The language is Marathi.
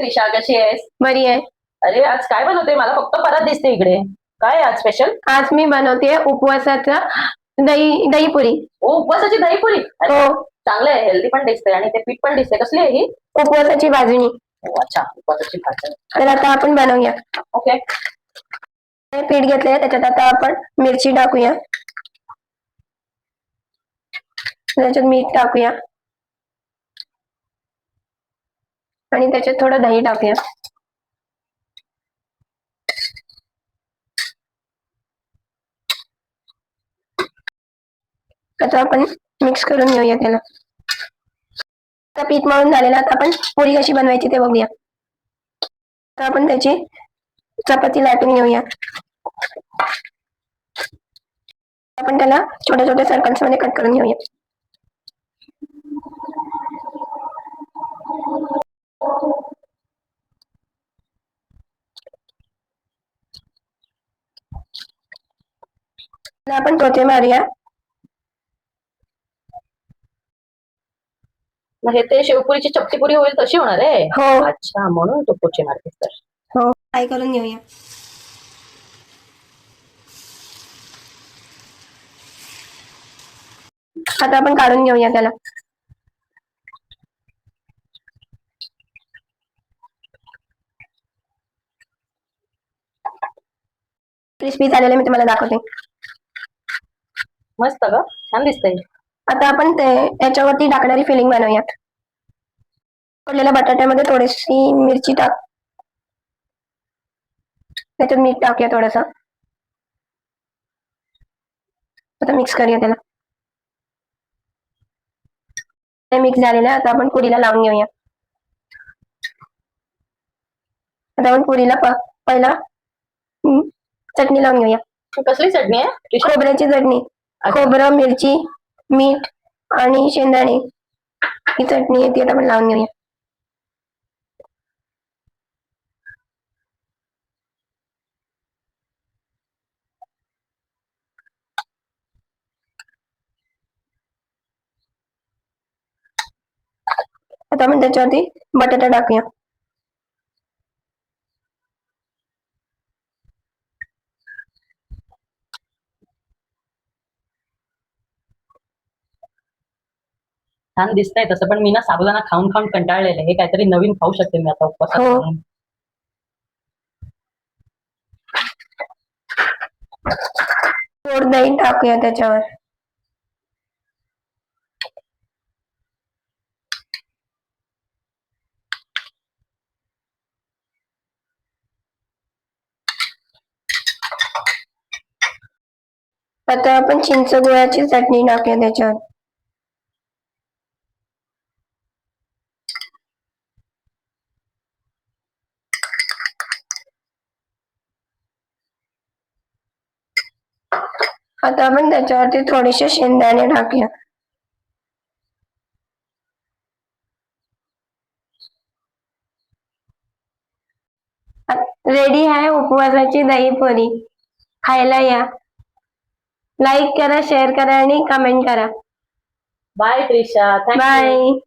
त्रिशा, कशी आहेस? बरी आहे. अरे आज काय बनवते? मला फक्त परत दिसते इकडे. काय आहे आज स्पेशल? आज मी बनवते उपवासाचा दहीपुरी. ओ, उपवासाची दहीपुरी. हो, चांगलं आहे, हेल्दी पण दिसते आणि ते पीठ पण दिसते. कसली आहे ही? उपवासाची भाजणी. ओ, अच्छा, उपवासाची भाजी. तर आता आपण बनवूया. ओके. हे पीठ घेतलंय, त्याच्यात आता आपण मिरची टाकूया, त्याच्यात मीठ टाकूया आणि त्याच्यात थोडं दही टाकूया. आता आपण मिक्स करून घेऊया त्याला. आता पीठ मळून झालेलं, आता आपण पुरी कशी बनवायची ते बघूया. आता आपण त्याची चपाती लाटून घेऊया. आपण त्याला छोट्या छोट्या सर्कल्स मध्ये कट करून घेऊया. आपण टोचे मारूया. मग हे ते शेवपुरीची चपटी पुरी होईल तशी होणार आहे? हो. अच्छा, म्हणून तू पोचे मारतेस तर. हो, फ्राय करून घेऊया. आता आपण काढून घेऊया त्याला. क्रिस्पी झालेले मी तुम्हाला दाखवते. मस्त ग, छान दिसतंय. आता आपण ते याच्यावरती टाकणारी फिलिंग बनवूयात. पडलेल्या बटाट्यामध्ये थोडीशी मिरची टाक, त्याच्यात मीठ टाकूया थोडस. आता मिक्स करूया त्याला. ते मिक्स झालेलं, आता आपण पुरीला लावून घेऊया. आता आपण पुरीला पहिला चटणी लावून घेऊया. कसली चटणी आहे? खोबऱ्याची चटणी. खोबरं, मिरची, मीठ आणि शेंगदाणे ही चटणी आहे, ती आता आपण लावून घेऊया. आता आपण त्याच्यावरती बटाटा टाकूया. छान दिसतंय तसं, पण मी ना साबुदाणा खाऊन खाऊन कंटाळलेले. हे काहीतरी नवीन खाऊ शकते मी आता उपवासात. हो. म्हणून. गोड दही टाकूया त्याच्यावर. आता आपण चिंच गुळाची चटणी टाकूया त्याच्यावर. आता आपण त्याच्यावरती थोडेसे शेंगदाणे टाकूया. रेडी आहे उपवासाची दहीपुरी. खायला या. लाईक करा, शेअर करा आणि कमेंट करा. Bye Trisha, thank you. बाय.